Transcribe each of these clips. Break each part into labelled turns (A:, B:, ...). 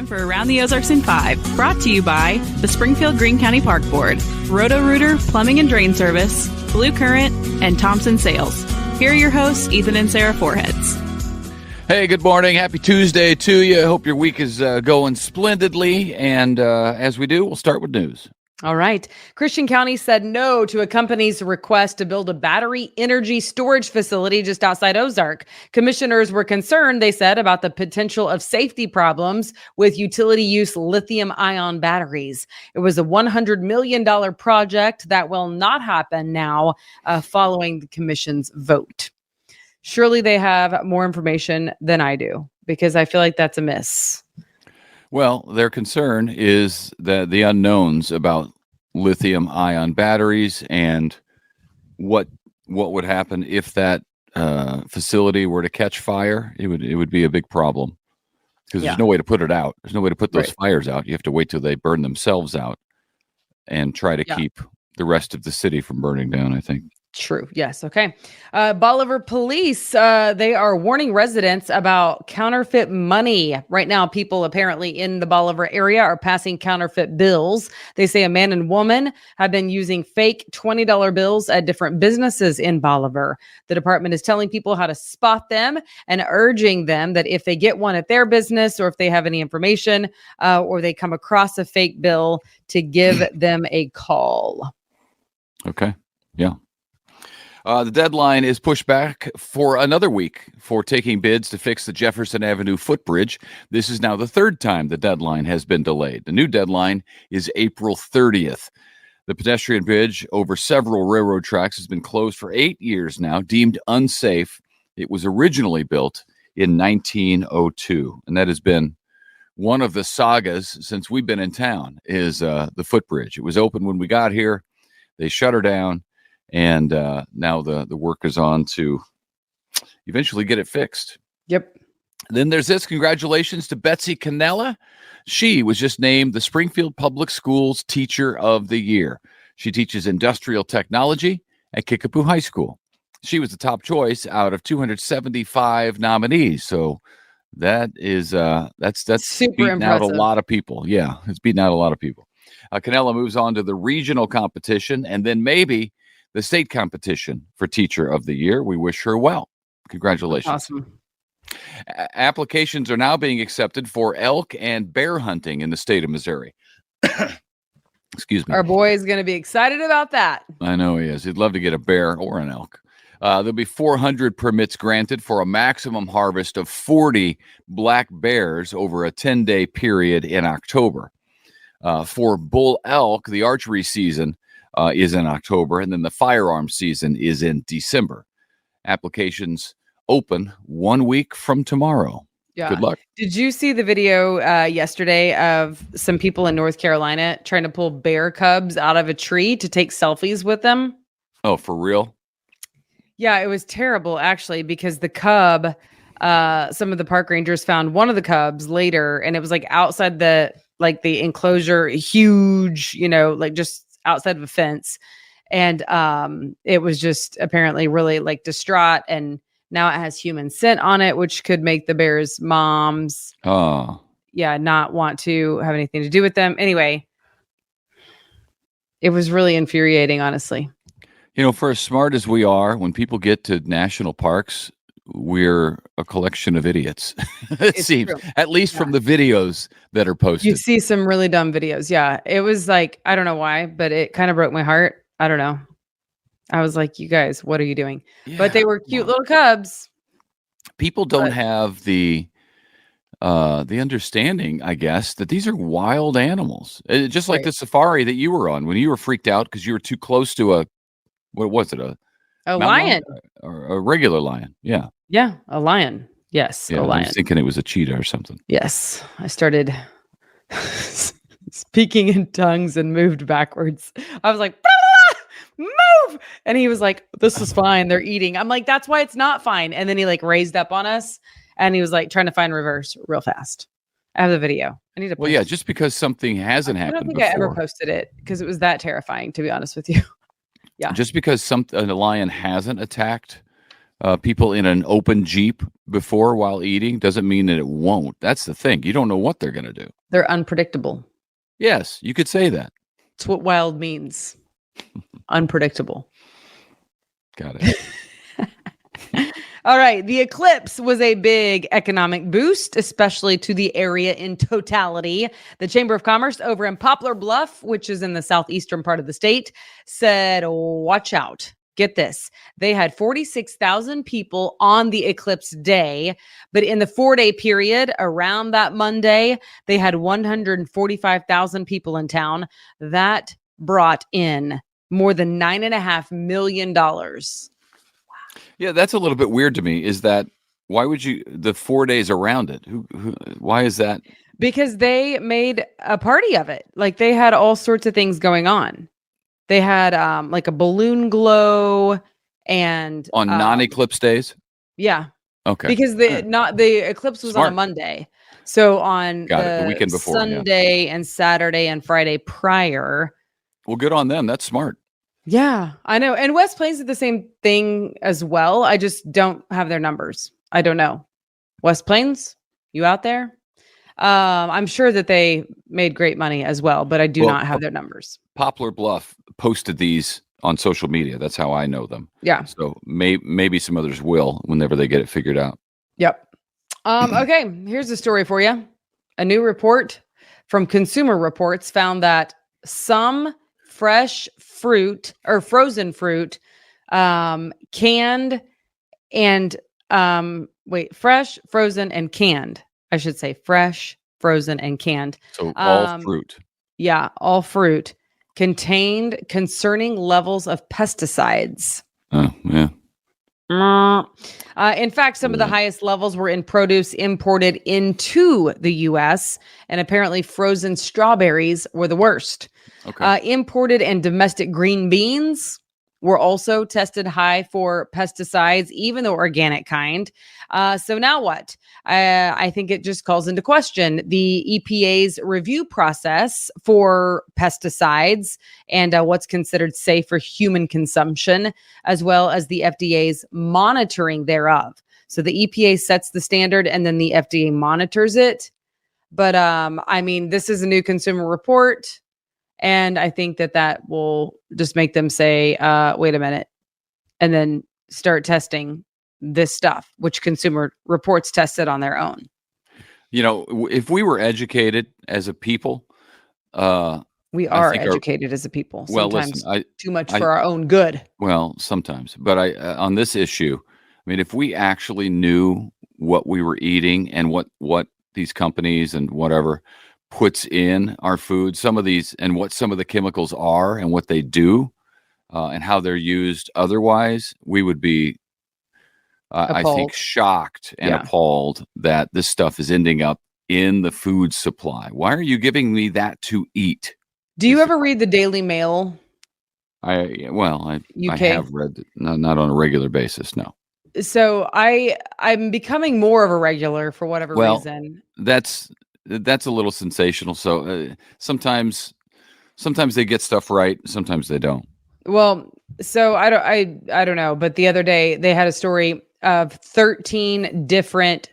A: Time for Around the Ozarks in 5, brought to you by the Springfield Greene County Park Board, Roto-Rooter Plumbing and Drain Service, Blue Current, and Thompson Sales. Here are your hosts, Ethan and Sarah Foreheads.
B: Hey, good morning. Happy Tuesday to you. I hope your week is going splendidly. And as we do, we'll start with news.
C: All right. Christian County said no to a company's request to build a battery energy storage facility just outside Ozark. Commissioners were concerned, they said, about the potential of safety problems with utility use lithium-ion batteries. It was a $100 million project that will not happen now following the commission's vote. Surely they have more information than I do, because I feel like that's a miss.
B: Well, their concern is that the unknowns about lithium-ion batteries and what would happen if that facility were to catch fire. It would be a big problem because there's no way to put it out. There's no way to put those fires out. You have to wait till they burn themselves out and try to keep the rest of the city from burning down, I think.
C: True. Yes. Okay. Bolivar police, they are warning residents about counterfeit money. Right now, people apparently in the Bolivar area are passing counterfeit bills. They say a man and woman have been using fake $20 bills at different businesses in Bolivar. The department is telling people how to spot them and urging them that if they get one at their business or if they have any information or they come across a fake bill, to give them a call.
B: Okay. Yeah. The deadline is pushed back for another week for taking bids to fix the Jefferson Avenue footbridge. This is now the third time the deadline has been delayed. The new deadline is April 30th. The pedestrian bridge over several railroad tracks has been closed for 8 years now, deemed unsafe. It was originally built in 1902, and that has been one of the sagas since we've been in town, is the footbridge. It was open when we got here. They shut her down. And now the work is on to eventually get it fixed.
C: Yep.
B: Then there's this. Congratulations to Betsy Cannella. She was just named the Springfield Public Schools Teacher of the Year. She teaches industrial technology at Kickapoo High School. She was the top choice out of 275 nominees. So that is that's
C: super
B: beating
C: impressive.
B: out a lot of people. Yeah, it's beating out a lot of people. Cannella moves on to the regional competition and then maybe the state competition for Teacher of the Year. We wish her well. Congratulations.
C: Awesome.
B: Applications are now being accepted for elk and bear hunting in the state of Missouri. Excuse me.
C: Our boy is going to be excited about that.
B: I know he is. He'd love to get a bear or an elk. There'll be 400 permits granted for a maximum harvest of 40 black bears over a 10-day period in October. For bull elk, the archery season is in October, and then the firearm season is in December. Applications open 1 week from tomorrow.
C: Yeah.
B: Good luck.
C: Did you see the video yesterday of some people in North Carolina trying to pull bear cubs out of a tree to take selfies with them?
B: Oh, for real?
C: Yeah, it was terrible, actually, because the cub, some of the park rangers found one of the cubs later, and it was like outside the enclosure, huge, just outside of a fence. And it was just apparently really distraught. And now it has human scent on it, which could make the bear's moms not want to have anything to do with them. Anyway, it was really infuriating, honestly.
B: For as smart as we are, when people get to national parks, we're a collection of idiots. It seems, true. At least from the videos that are posted.
C: You see some really dumb videos. Yeah. It was I don't know why, but it kind of broke my heart. I don't know. I was like, you guys, what are you doing? Yeah, but they were cute little cubs.
B: People don't have the understanding, I guess, that these are wild animals. Just like the safari that you were on when you were freaked out because you were too close to what was it? A
C: lion
B: or a regular lion. Yeah.
C: Yeah. A lion. Yes.
B: Yeah,
C: a lion.
B: I was thinking it was a cheetah or something.
C: Yes. I started speaking in tongues and moved backwards. I was like, move. And he was like, this is fine. They're eating. I'm like, that's why it's not fine. And then he raised up on us and he was trying to find reverse real fast. I have the video. I need to
B: post it. Just because something hasn't happened
C: I don't think
B: before.
C: I ever posted it because it was that terrifying, to be honest with you. Yeah.
B: Just because a lion hasn't attacked people in an open Jeep before while eating doesn't mean that it won't. That's the thing. You don't know what they're going to do.
C: They're unpredictable.
B: Yes, you could say that.
C: That's what wild means. Unpredictable.
B: Got it.
C: All right. The eclipse was a big economic boost, especially to the area in totality. The Chamber of Commerce over in Poplar Bluff, which is in the southeastern part of the state, said, watch out. Get this. They had 46,000 people on the eclipse day, but in the 4-day period around that Monday, they had 145,000 people in town. That brought in more than $9.5 million.
B: Yeah, that's a little bit weird to me. Is that why would you the 4 days around it? Why is that?
C: Because they made a party of it. Like they had all sorts of things going on. They had like a balloon glow and
B: On non-eclipse days?
C: Yeah.
B: Okay.
C: Because the eclipse was
B: Smart.
C: on a Monday. So on
B: the weekend before,
C: Sunday and Saturday and Friday prior.
B: Well, good on them. That's smart.
C: Yeah, I know. And West Plains did the same thing as well. I just don't have their numbers. I don't know. West Plains, you out there? I'm sure that they made great money as well, but I do not have their numbers.
B: Poplar Bluff posted these on social media. That's how I know them.
C: Yeah.
B: So maybe some others will whenever they get it figured out.
C: Yep. Okay, here's a story for you. A new report from Consumer Reports found that some fresh fruit or frozen fruit, canned and fresh, frozen, and canned. I should say fresh, frozen, and canned.
B: So all fruit.
C: Yeah, all fruit contained concerning levels of pesticides.
B: Oh, yeah.
C: In fact, some of the highest levels were in produce imported into the U.S., and apparently frozen strawberries were the worst.
B: Okay.
C: Imported and domestic green beans were also tested high for pesticides, even the organic kind. So now what? I think it just calls into question the EPA's review process for pesticides and what's considered safe for human consumption, as well as the FDA's monitoring thereof. So the EPA sets the standard and then the FDA monitors it. But I mean, this is a new consumer report. And I think that will just make them say, wait a minute, and then start testing this stuff, which Consumer Reports tested on their own.
B: You know, if we were educated as a people,
C: we are educated as a people. Sometimes too much for our own good.
B: Well, sometimes. But on this issue, I mean, if we actually knew what we were eating and what these companies and whatever puts in our food, some of these, and what some of the chemicals are and what they do, and how they're used otherwise, we would be, I think, shocked and appalled that this stuff is ending up in the food supply. Why are you giving me that to eat?
C: Do you ever read the Daily Mail?
B: I have read it, not on a regular basis, no.
C: So I'm becoming more of a regular for whatever reason.
B: That's a little sensational. So sometimes they get stuff right, sometimes they don't. Well,
C: so I don't know, but the other day they had a story of 13 different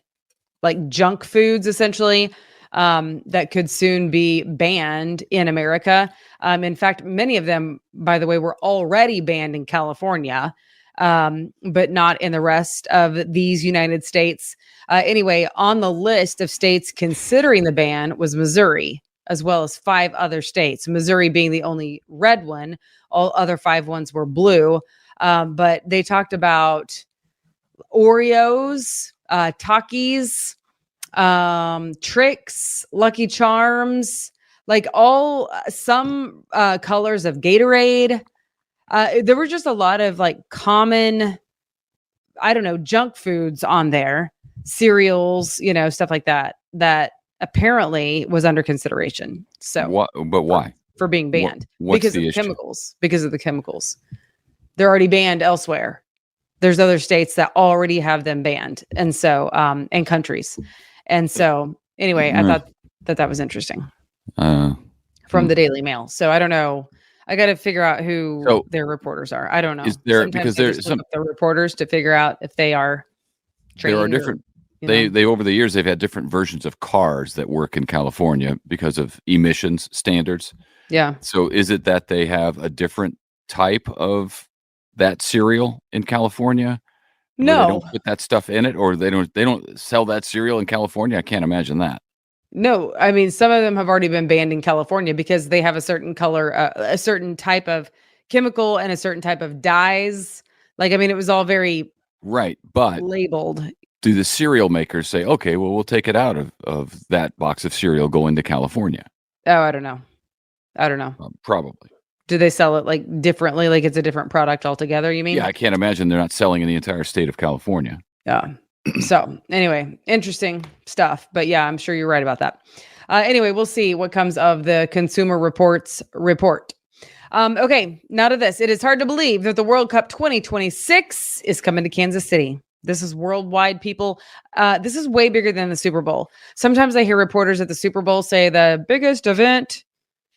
C: like junk foods essentially that could soon be banned in America. In fact, many of them, by the way, were already banned in California, but not in the rest of these United States. Anyway, on the list of states considering the ban was Missouri, as well as 5 other states, Missouri being the only red one. All other 5 ones were blue. But they talked about Oreos, Takis, Tricks, Lucky Charms, like some colors of Gatorade. There were just a lot of like common, I don't know, junk foods on there, cereals, stuff like that apparently was under consideration. So
B: what? But why?
C: For being banned
B: because of
C: the chemicals. They're already banned elsewhere. There's other states that already have them banned. And so, and countries. And so anyway, I thought that was interesting from the Daily Mail. So I don't know. I got to figure out who
B: So
C: their reporters are. I don't know.
B: is there
C: Sometimes
B: because
C: I
B: there's
C: just look up the reporters to figure out if they are
B: there are
C: trained or,
B: different
C: you know.
B: they over the years they've had different versions of cars that work in California because of emissions standards.
C: Yeah.
B: So is it that they have a different type of that cereal in California where they
C: No,
B: don't put that stuff in it, or they don't sell that cereal in California? I can't imagine that.
C: no. I mean, some of them have already been banned in California because they have a certain color, a certain type of chemical and a certain type of dyes. Like, I mean, it was all very
B: Right. But
C: labeled.
B: do the cereal makers say, okay, well, we'll take it out of that box of cereal, go into California?
C: Oh, I don't know. I don't know.
B: Probably.
C: Do they sell it like differently? Like it's a different product altogether, you mean?
B: Yeah, I can't imagine they're not selling in the entire state of California.
C: Yeah. So anyway, interesting stuff. But yeah, I'm sure you're right about that. Anyway, we'll see what comes of the Consumer Reports report. Okay, now to this. It is hard to believe that the World Cup 2026 is coming to Kansas City. This is worldwide, people. This is way bigger than the Super Bowl. Sometimes I hear reporters at the Super Bowl say the biggest event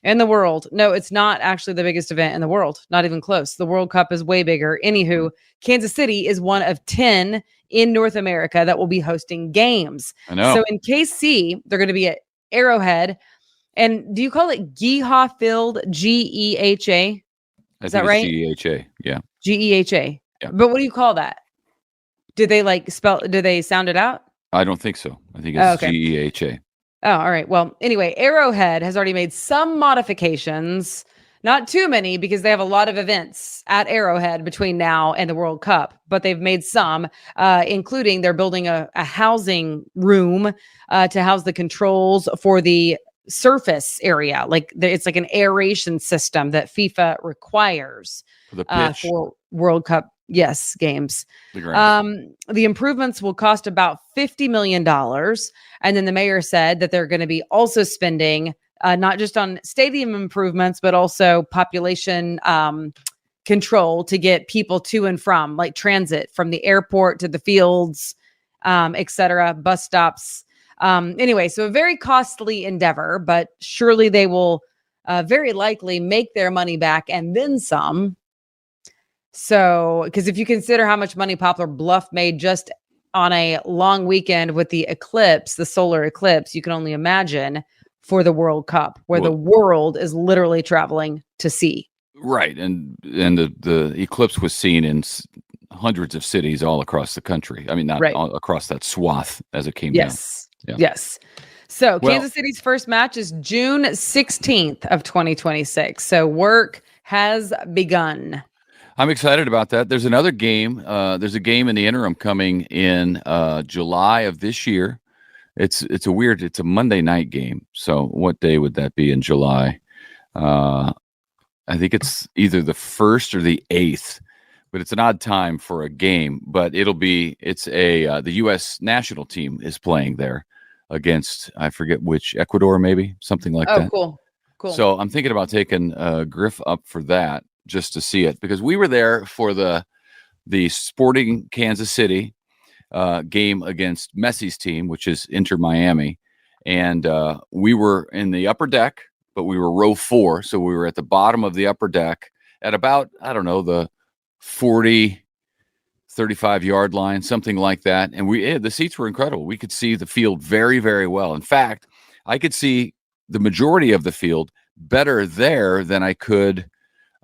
C: in the world. No, it's not actually the biggest event in the world. Not even close. The World Cup is way bigger. Anywho, Kansas City is one of 10 in North America that will be hosting games.
B: I know.
C: So in KC, they're going to be at Arrowhead. And do you call it Geehaw Field? Geha? Is that right?
B: GEHA. Yeah.
C: Geha.
B: Yeah.
C: But what do you call that? Did they do they sound it out?
B: I don't think so. I think it's
C: okay.
B: GEHA.
C: Oh, all right. Well, anyway, Arrowhead has already made some modifications, not too many because they have a lot of events at Arrowhead between now and the World Cup, but they've made some, including they're building a housing room to house the controls for the surface area. Like it's like an aeration system that FIFA requires
B: For the pitch.
C: for World Cup. Yes, games.
B: The
C: improvements will cost about $50 million. And then the mayor said that they're going to be also spending not just on stadium improvements, but also population control to get people to and from, like transit from the airport to the fields, et cetera, bus stops. Anyway, so a very costly endeavor, but surely they will very likely make their money back and then some. So, because if you consider how much money Poplar Bluff made just on a long weekend with the eclipse, the solar eclipse, you can only imagine for the World Cup, where the world is literally traveling to see.
B: Right. And the eclipse was seen in hundreds of cities all across the country. I mean, not all across that swath as it came down.
C: Yeah. Yes. So Kansas City's first match is June 16th of 2026. So work has begun.
B: I'm excited about that. There's another game. There's a game in the interim coming in July of this year. It's a Monday night game. So what day would that be in July? I think it's either the 1st or the 8th, but it's an odd time for a game. But the U.S. national team is playing there against, I forget which, Ecuador, maybe something like that.
C: Oh, cool.
B: So I'm thinking about taking Griff up for that, just to see it, because we were there for the Sporting Kansas City game against Messi's team, which is Inter Miami, and we were in the upper deck, but we were row 4, so we were at the bottom of the upper deck at about, I don't know, the 40, 35 yard line, something like that, and the seats were incredible. We could see the field very, very well. In fact, I could see the majority of the field better there than I could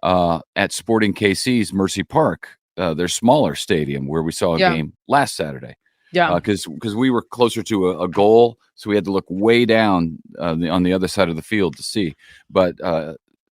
B: at Sporting KC's Mercy Park, their smaller stadium where we saw a game last Saturday. Yeah, because we were closer to a goal, so we had to look way down on the other side of the field to see. But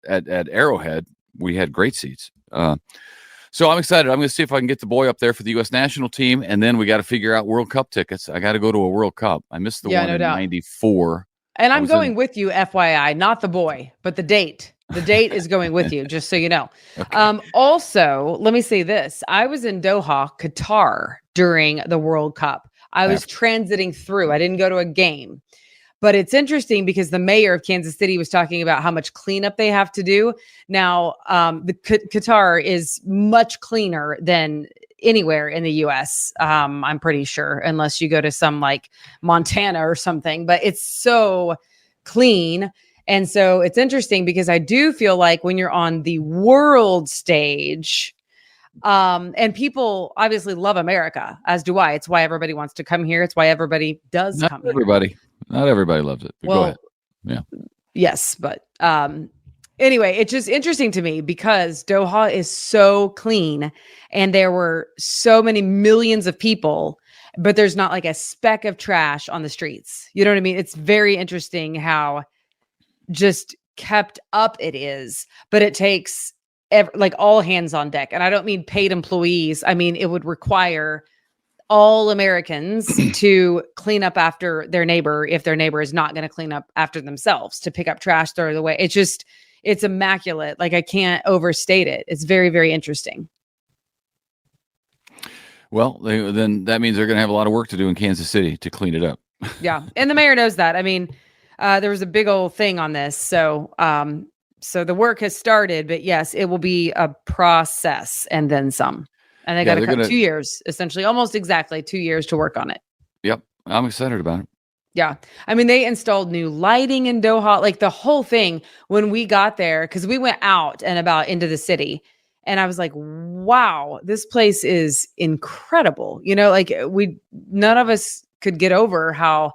B: at Arrowhead, we had great seats. So I'm excited. I'm going to see if I can get the boy up there for the U.S. national team, and then we got to figure out World Cup tickets. I got to go to a World Cup. I missed the one in '94.
C: And I'm going with you, FYI, not the boy, but the date. The date is going with you, just so you know. Okay. Also, let me say this. I was in Doha, Qatar during the World Cup. I was transiting through. I didn't go to a game. But it's interesting because the mayor of Kansas City was talking about how much cleanup they have to do. Now, the Qatar is much cleaner than anywhere in the U.S., I'm pretty sure, unless you go to some like Montana or something. But it's so clean. And so it's interesting because I do feel like when you're on the world stage, and people obviously love America, as do I. It's why everybody wants to come here. It's why everybody does
B: Not
C: come
B: everybody.
C: here.
B: Not everybody loves it. But go ahead. Yeah.
C: Yes, but anyway, it's just interesting to me because Doha is so clean and there were so many millions of people, but there's not like a speck of trash on the streets. You know what I mean? It's very interesting how just kept up it is, but it takes like all hands on deck. And I don't mean paid employees. I mean, it would require all Americans to clean up after their neighbor if their neighbor is not going to clean up after themselves, to pick up trash, throw it away. It's immaculate. Like, I can't overstate it. It's very, very interesting.
B: Well, then that means they're going to have a lot of work to do in Kansas City to clean it up.
C: Yeah. And the mayor knows that. I mean, there was a big old thing on this. So the work has started, but yes, it will be a process and then some. And they got to cut 2 years, essentially, almost exactly 2 years to work on it.
B: Yep. I'm excited about it.
C: Yeah. I mean, they installed new lighting in Doha, like the whole thing when we got there, because we went out and about into the city. And I was like, wow, this place is incredible. You know, like none of us could get over how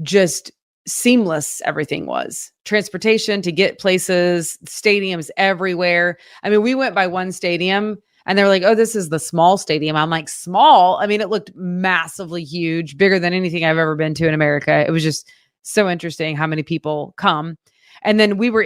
C: just seamless everything was. Transportation to get places, stadiums everywhere. I mean, we went by one stadium and they were like, oh, this is the small stadium. I'm like, small? I mean, it looked massively huge, bigger than anything I've ever been to in America. It was just so interesting how many people come. And then we were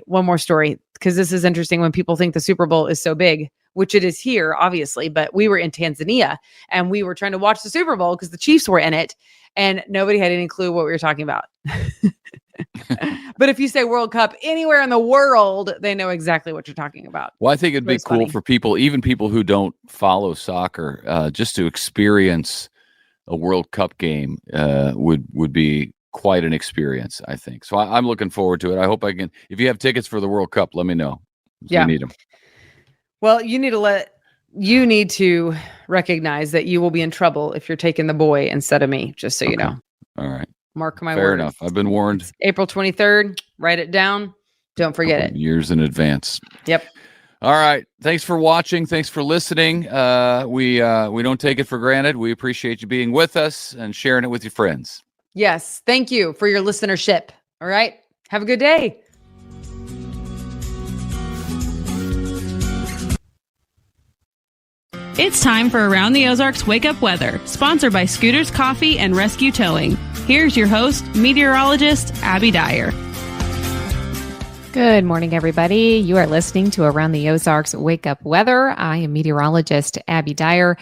C: one more story, because this is interesting when people think the Super Bowl is so big, which it is here, obviously, but we were in Tanzania and we were trying to watch the Super Bowl because the Chiefs were in it and nobody had any clue what we were talking about. But if you say World Cup anywhere in the world, they know exactly what you're talking about.
B: Well, I think it'd be cool for people, even people who don't follow soccer, just to experience a World Cup game would be quite an experience, I think. So I'm looking forward to it. I hope I can. If you have tickets for the World Cup, let me know.
C: Yeah.
B: We need them.
C: Well, you need to recognize that you will be in trouble if you're taking the boy instead of me, just so you know.
B: All right.
C: Mark my
B: Fair
C: words.
B: enough. I've been warned.
C: It's April 23rd. Write it down. Don't forget it.
B: Years in advance.
C: Yep.
B: All right. Thanks for watching. Thanks for listening. We don't take it for granted. We appreciate you being with us and sharing it with your friends.
C: Yes. Thank you for your listenership. All right. Have a good day.
A: It's time for Around the Ozarks Wake Up Weather, sponsored by Scooters Coffee and Rescue Towing. Here's your host, meteorologist Abby Dyer.
D: Good morning, everybody. You are listening to Around the Ozarks Wake Up Weather. I am meteorologist Abby Dyer,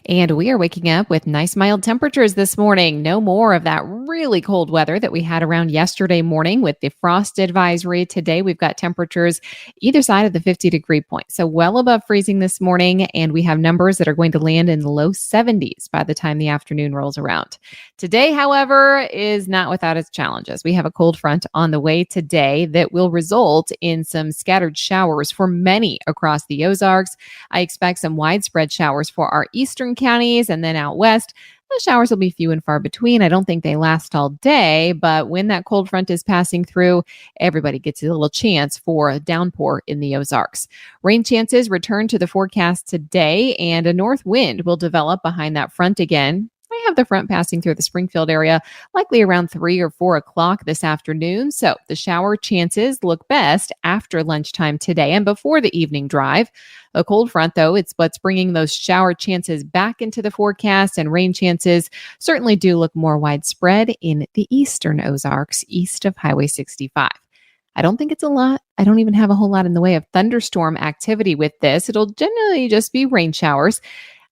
D: and we are waking up with nice mild temperatures this morning. No more of that really cold weather that we had around yesterday morning with the frost advisory. Today, we've got temperatures either side of the 50-degree point. So well above freezing this morning, and we have numbers that are going to land in the low 70s by the time the afternoon rolls around. Today, however, is not without its challenges. We have a cold front on the way today that will result in some scattered showers for many across the Ozarks. I expect some widespread showers for our eastern counties, and then out west, the showers will be few and far between. I don't think they last all day, but when that cold front is passing through, everybody gets a little chance for a downpour in the Ozarks. Rain chances return to the forecast today, and a north wind will develop behind that front again. I have the front passing through the Springfield area, likely around 3 or 4 o'clock this afternoon. So the shower chances look best after lunchtime today and before the evening drive. A cold front, though, it's what's bringing those shower chances back into the forecast, and rain chances certainly do look more widespread in the eastern Ozarks, east of Highway 65. I don't think it's a lot. I don't even have a whole lot in the way of thunderstorm activity with this. It'll generally just be rain showers.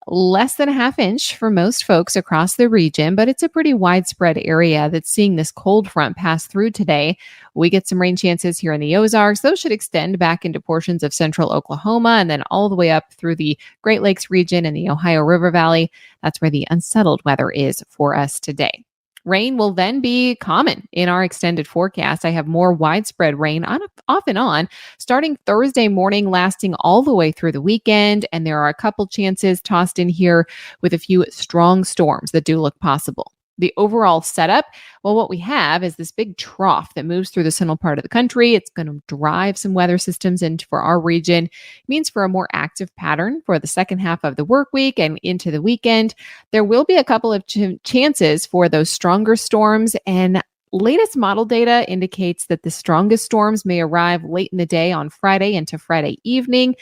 D: Less than a half inch for most folks across the region, but it's a pretty widespread area that's seeing this cold front pass through today. We get some rain chances here in the Ozarks. Those should extend back into portions of central Oklahoma and then all the way up through the Great Lakes region and the Ohio River Valley. That's where the unsettled weather is for us today. Rain will then be common in our extended forecast. I have more widespread rain off and on starting Thursday morning, lasting all the way through the weekend. And there are a couple chances tossed in here with a few strong storms that do look possible. The overall setup, well, what we have is this big trough that moves through the central part of the country. It's going to drive some weather systems into for our region. It means for a more active pattern for the second half of the work week and into the weekend. There will be a couple of chances for those stronger storms, and latest model data indicates that the strongest storms may arrive late in the day on Friday into Friday evening.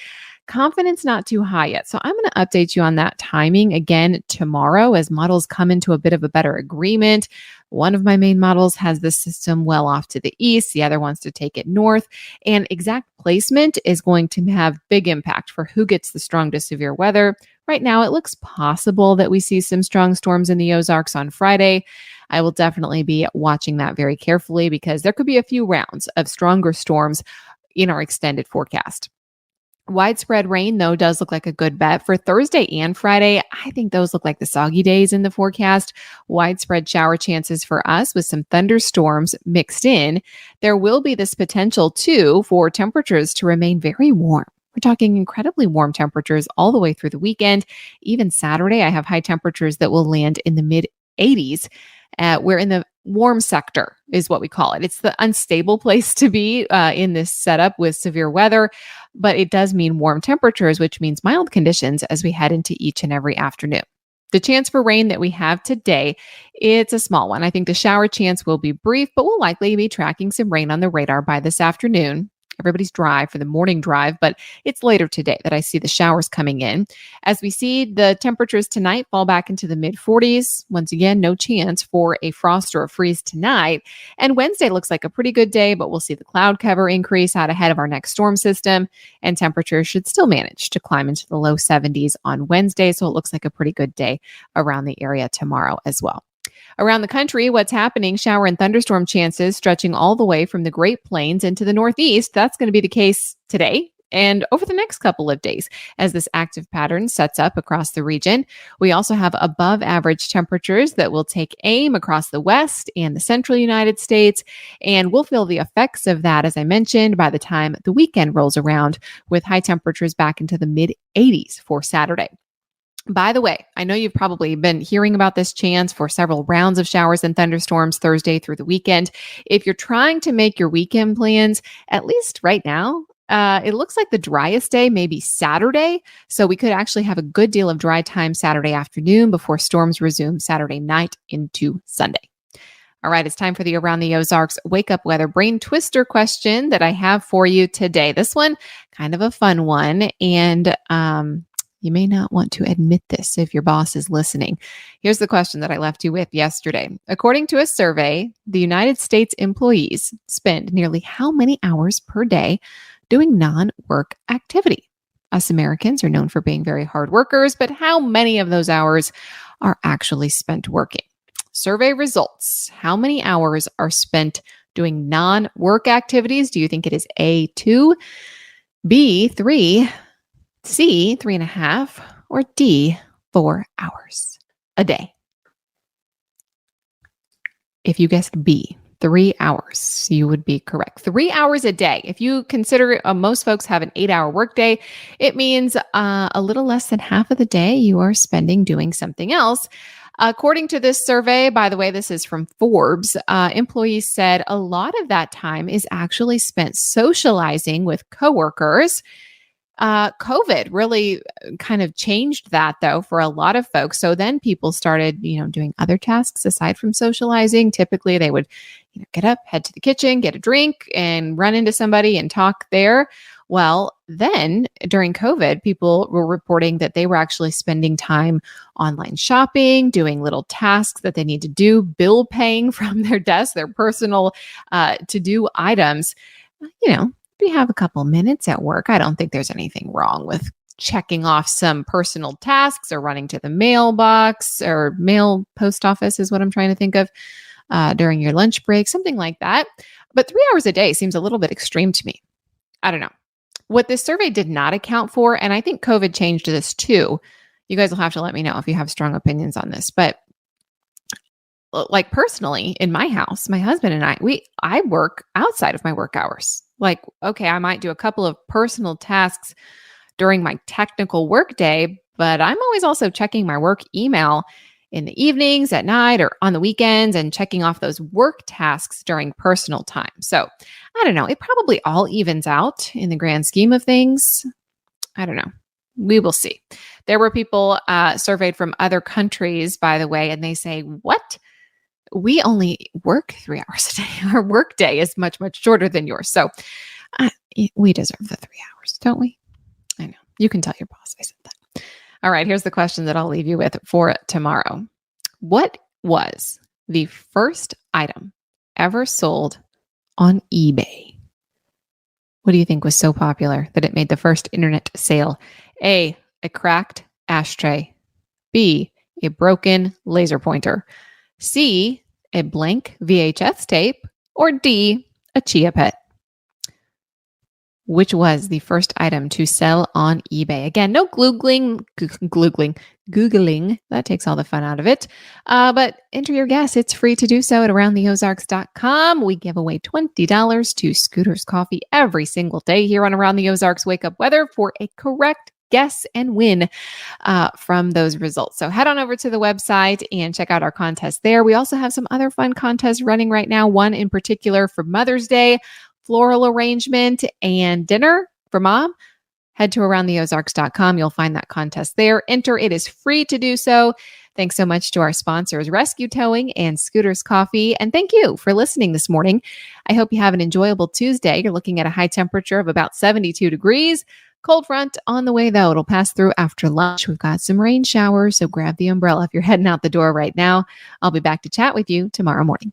D: Confidence not too high yet. So I'm going to update you on that timing again tomorrow as models come into a bit of a better agreement. One of my main models has the system well off to the east. The other wants to take it north. And exact placement is going to have big impact for who gets the strong to severe weather. Right now, it looks possible that we see some strong storms in the Ozarks on Friday. I will definitely be watching that very carefully because there could be a few rounds of stronger storms in our extended forecast. Widespread rain, though, does look like a good bet for Thursday and Friday. I think those look like the soggy days in the forecast. Widespread shower chances for us with some thunderstorms mixed in. There will be this potential, too, for temperatures to remain very warm. We're talking incredibly warm temperatures all the way through the weekend. Even Saturday, I have high temperatures that will land in the mid 80s. We're in the warm sector is what we call it. It's the unstable place to be in this setup with severe weather, but it does mean warm temperatures, which means mild conditions as we head into each and every afternoon. The chance for rain that we have today, it's a small one. I think the shower chance will be brief, but we'll likely be tracking some rain on the radar by this afternoon. Everybody's dry for the morning drive, but it's later today that I see the showers coming in. As we see the temperatures tonight fall back into the mid 40s. Once again, no chance for a frost or a freeze tonight. And Wednesday looks like a pretty good day, but we'll see the cloud cover increase out ahead of our next storm system, and temperatures should still manage to climb into the low 70s on Wednesday. So it looks like a pretty good day around the area tomorrow as well. Around the country, what's happening? Shower and thunderstorm chances stretching all the way from the Great Plains into the Northeast. That's going to be the case today and over the next couple of days as this active pattern sets up across the region. We also have above average temperatures that will take aim across the west and the central United States. And we'll feel the effects of that, as I mentioned, by the time the weekend rolls around with high temperatures back into the mid 80s for Saturday. By the way, I know you've probably been hearing about this chance for several rounds of showers and thunderstorms Thursday through the weekend. If you're trying to make your weekend plans, at least right now, it looks like the driest day may be Saturday. So we could actually have a good deal of dry time Saturday afternoon before storms resume Saturday night into Sunday. All right, it's time for the Around the Ozarks Wake Up Weather Brain Twister question that I have for you today. This one, kind of a fun one. And, you may not want to admit this if your boss is listening. Here's the question that I left you with yesterday. According to a survey, the United States employees spend nearly how many hours per day doing non-work activity? Us Americans are known for being very hard workers, but how many of those hours are actually spent working? Survey results. How many hours are spent doing non-work activities? Do you think it is A, 2, B, 3, C, 3.5, or D, 4 hours a day? If you guessed B, 3 hours, you would be correct. 3 hours a day. If you consider most folks have an 8-hour workday, it means a little less than half of the day you are spending doing something else. According to this survey, by the way, this is from Forbes, employees said a lot of that time is actually spent socializing with coworkers. COVID really kind of changed that, though, for a lot of folks. So then people started, doing other tasks aside from socializing. Typically, they would, get up, head to the kitchen, get a drink, and run into somebody and talk there. Well, then during COVID, people were reporting that they were actually spending time online shopping, doing little tasks that they need to do, bill paying from their desk, their personal to-do items. If you have a couple minutes at work, I don't think there's anything wrong with checking off some personal tasks or running to the mailbox or mail post office is what I'm trying to think of during your lunch break, something like that. But 3 hours a day seems a little bit extreme to me. I don't know. What this survey did not account for, and I think COVID changed this too. You guys will have to let me know if you have strong opinions on this, but like personally in my house, my husband and I work outside of my work hours. Like, okay, I might do a couple of personal tasks during my technical work day, but I'm always also checking my work email. in the evenings, at night, or on the weekends, and checking off those work tasks during personal time. So I don't know. It probably all evens out in the grand scheme of things. I don't know. We will see. There were people surveyed from other countries, by the way, and they say, what? We only work 3 hours a day. Our work day is much, much shorter than yours. So we deserve the 3 hours, don't we? I know. You can tell your boss I said that. All right. Here's the question that I'll leave you with for tomorrow. What was the first item ever sold on eBay? What do you think was so popular that it made the first internet sale? A cracked ashtray. B, a broken laser pointer. C, a blank VHS tape. Or D, a chia pet. Which was the first item to sell on eBay? Again, no Googling. That takes all the fun out of it. But enter your guess. It's free to do so at AroundTheOzarks.com. We give away $20 to Scooter's Coffee every single day here on Around the Ozarks Wake Up Weather for a correct guess and win from those results. So head on over to the website and check out our contest there. We also have some other fun contests running right now. One in particular for Mother's Day, floral arrangement and dinner for mom. Head to AroundTheOzarks.com. You'll find that contest there. Enter. It is free to do so. Thanks so much to our sponsors, Rescue Towing and Scooter's Coffee. And thank you for listening this morning. I hope you have an enjoyable Tuesday. You're looking at a high temperature of about 72 degrees. Cold front on the way, though. It'll pass through after lunch. We've got some rain showers, so grab the umbrella if you're heading out the door right now. I'll be back to chat with you tomorrow morning.